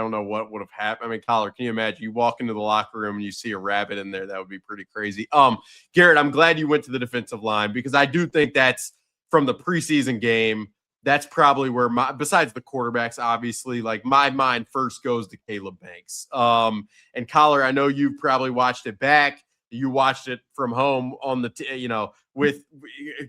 don't know what would have happened. I mean, Collar, can you imagine you walk into the locker room and you see a rabbit in there? That would be pretty crazy. Garrett, I'm glad you went to the defensive line because I do think that's from the preseason game. That's probably where besides the quarterbacks, obviously, like my mind first goes to Caleb Banks. And Collar, I know you've probably watched it back. You watched it from home on the, with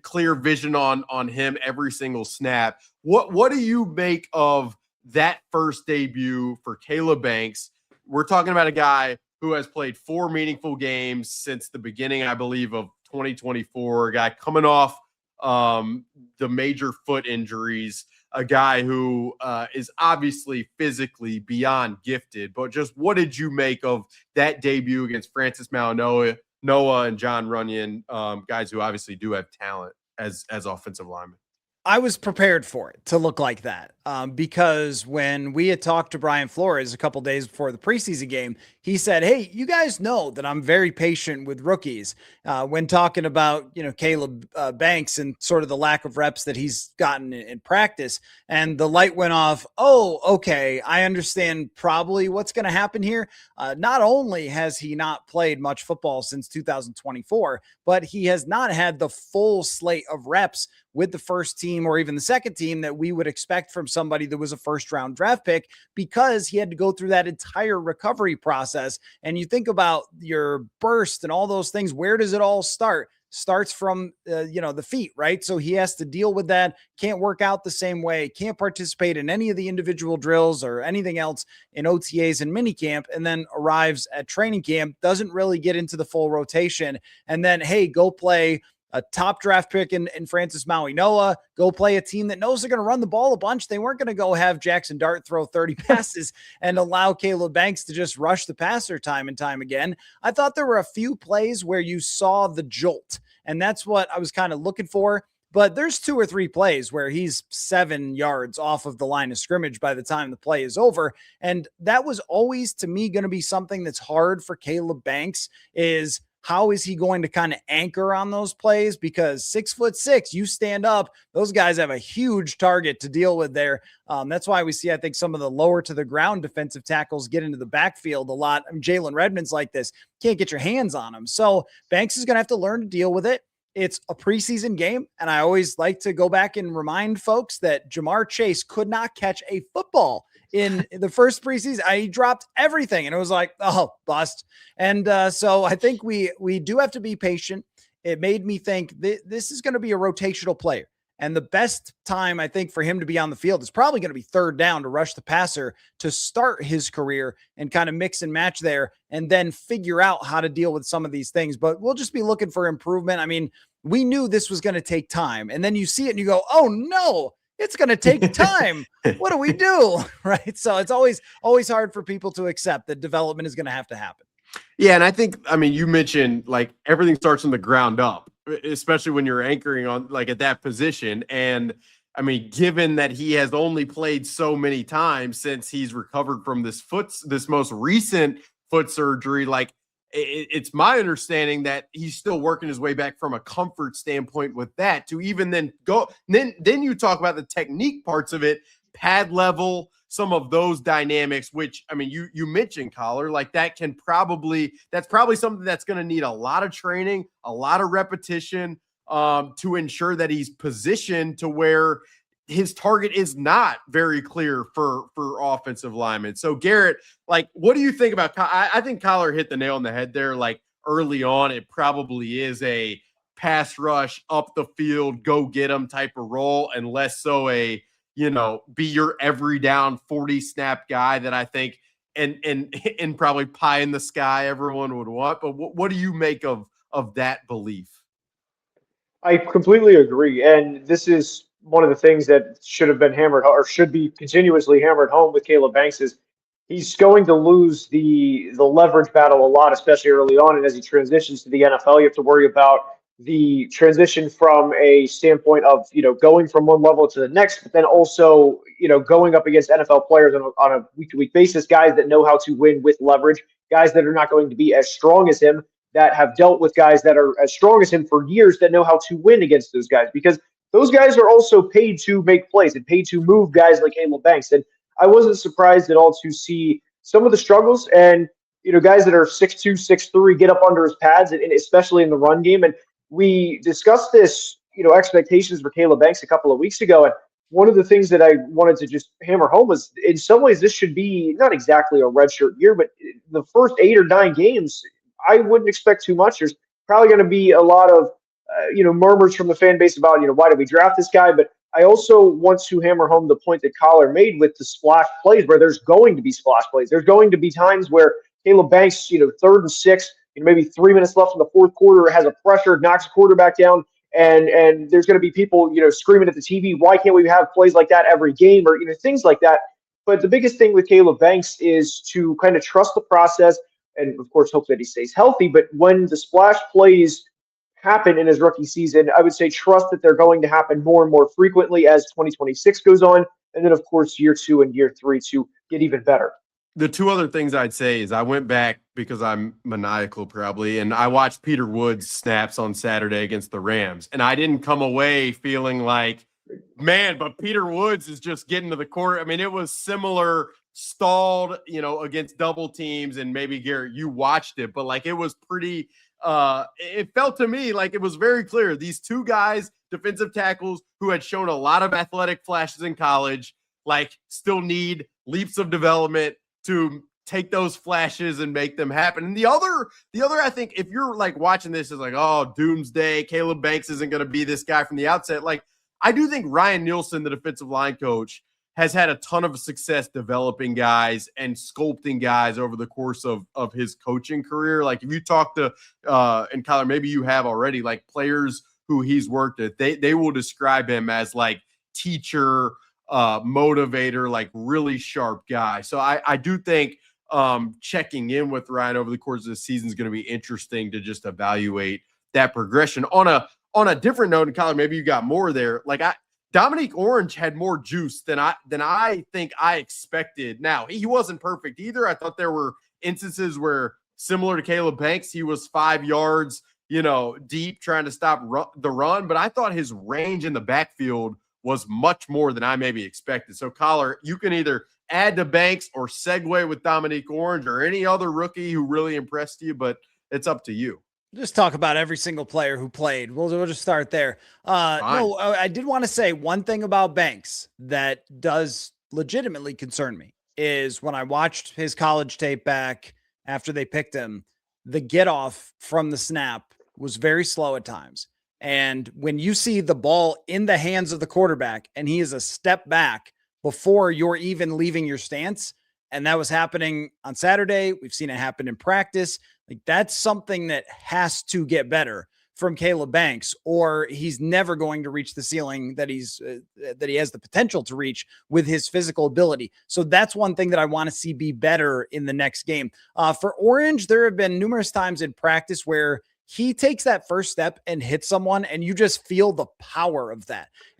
clear vision on him every single snap. What do you make of that first debut for Caleb Banks? We're talking about a guy who has played 4 meaningful games since the beginning, I believe, of 2024. A guy coming off the major foot injuries, a guy who is obviously physically beyond gifted. But just what did you make of that debut against Francis Malinois, Noah, and John Runyon, guys who obviously do have talent as offensive linemen? I was prepared for it to look like that because when we had talked to Brian Flores a couple days before the preseason game, he said, hey, you guys know that I'm very patient with rookies when talking about, Caleb Banks and sort of the lack of reps that he's gotten in practice. And the light went off. Oh, okay. I understand probably what's going to happen here. Not only has he not played much football since 2024, but he has not had the full slate of reps with the first team or even the second team that we would expect from somebody that was a first-round draft pick because he had to go through that entire recovery process. And you think about your burst and all those things, where does it all start? Starts from, the feet, right? So he has to deal with that, can't work out the same way, can't participate in any of the individual drills or anything else in OTAs and minicamp, and then arrives at training camp, doesn't really get into the full rotation. And then, hey, go play a top draft pick in Francis Malinois, go play a team that knows they're going to run the ball a bunch. They weren't going to go have Jackson Dart throw 30 passes and allow Caleb Banks to just rush the passer time and time again. I thought there were a few plays where you saw the jolt, and that's what I was kind of looking for. But there's 2 or 3 plays where he's 7 yards off of the line of scrimmage by the time the play is over. And that was always, to me, going to be something that's hard for Caleb Banks is how is he going to kind of anchor on those plays? Because 6'6", you stand up, those guys have a huge target to deal with there. That's why we see, I think, some of the lower to the ground defensive tackles get into the backfield a lot. I mean, Jalen Redmond's like this. Can't get your hands on him. So Banks is going to have to learn to deal with it. It's a preseason game, and I always like to go back and remind folks that Jamar Chase could not catch a football in the first preseason. He dropped everything, and it was like, oh, bust. And so I think we do have to be patient. It made me think this is going to be a rotational player. And the best time, I think, for him to be on the field is probably going to be third down to rush the passer to start his career and kind of mix and match there and then figure out how to deal with some of these things. But we'll just be looking for improvement. I mean, we knew this was going to take time. And then you see it and you go, oh, no, it's going to take time. What do we do? Right. So it's always hard for people to accept that development is going to happen. Yeah. And I think, you mentioned like everything starts from the ground up, especially when you're anchoring on like at that position. And given that he has only played so many times since he's recovered from this most recent foot surgery, like it's my understanding that he's still working his way back from a comfort standpoint with that to even then go. Then you talk about the technique parts of it, pad level, some of those dynamics, which, you mentioned, Collar, like that's probably something that's going to need a lot of training, a lot of repetition to ensure that he's positioned to where his target is not very clear for offensive linemen. So Garrett, like, what do you think about, I think Collar hit the nail on the head there. Like early on, it probably is a pass rush up the field, go get them type of role, and less so a, be your every down 40 snap guy that I think and probably pie in the sky everyone would want. But what do you make of that belief? I completely agree. And this is one of the things that should have been hammered or should be continuously hammered home with Caleb Banks is he's going to lose the leverage battle a lot, especially early on. And as he transitions to the NFL, you have to worry about the transition from a standpoint of, going from one level to the next, but then also, going up against NFL players on a week-to-week basis, guys that know how to win with leverage, guys that are not going to be as strong as him, that have dealt with guys that are as strong as him for years, that know how to win against those guys, because those guys are also paid to make plays and paid to move guys like Caleb Banks. And I wasn't surprised at all to see some of the struggles and, guys that are 6'2", 6'3" get up under his pads, and especially in the run game. And we discussed this, expectations for Caleb Banks a couple of weeks ago. And one of the things that I wanted to just hammer home was, in some ways, this should be not exactly a redshirt year, but the first 8 or 9 games, I wouldn't expect too much. There's probably going to be a lot of, murmurs from the fan base about, why did we draft this guy? But I also want to hammer home the point that Coller made with the splash plays, where there's going to be splash plays. There's going to be times where Caleb Banks, 3rd and 6, maybe 3 minutes left in the fourth quarter, has a pressure, knocks a quarterback down, and there's going to be people, screaming at the TV, why can't we have plays like that every game, or, things like that. But the biggest thing with Caleb Banks is to kind of trust the process and, of course, hope that he stays healthy. But when the splash plays happen in his rookie season, I would say trust that they're going to happen more and more frequently as 2026 goes on. And then, of course, year 2 and year 3 to get even better. The two other things I'd say is I went back because I'm maniacal probably, and I watched Peter Woods' snaps on Saturday against the Rams, and I didn't come away feeling like, man, but Peter Woods is just getting to the quarter. I mean, it was similar, stalled, against double teams, and maybe Garrett, you watched it, but like it was pretty it felt to me like it was very clear these two guys, defensive tackles who had shown a lot of athletic flashes in college, like still need leaps of development to take those flashes and make them happen. And the other, I think, if you're like watching this is like, oh, doomsday, Caleb Banks isn't going to be this guy from the outset. Like, I do think Ryan Nielsen, the defensive line coach, has had a ton of success developing guys and sculpting guys over the course of his coaching career. Like if you talk to, and Kyler, maybe you have already, like players who he's worked with, they will describe him as like teacher, motivator, like really sharp guy. So I do think checking in with Ryan over the course of the season is going to be interesting to just evaluate that progression. On a different note, and Kyler, maybe you got more there. Like Dominique Orange had more juice than I think I expected. Now, he wasn't perfect either. I thought there were instances where, similar to Caleb Banks, he was 5 yards, deep trying to stop the run. But I thought his range in the backfield was much more than I maybe expected. So, Collar, you can either add to Banks or segue with Dominique Orange or any other rookie who really impressed you, but it's up to you. Just talk about every single player who played. We'll just start there. No, I did want to say one thing about Banks that does legitimately concern me is when I watched his college tape back after they picked him, the get off from the snap was very slow at times. And when you see the ball in the hands of the quarterback and he is a step back before you're even leaving your stance, and that was happening on Saturday. We've seen it happen in practice. Like that's something that has to get better from Caleb Banks, or he's never going to reach the ceiling that he has the potential to reach with his physical ability. So that's one thing that I want to see be better in the next game. For Orange, there have been numerous times in practice where he takes that first step and hits someone, and you just feel the power of that. And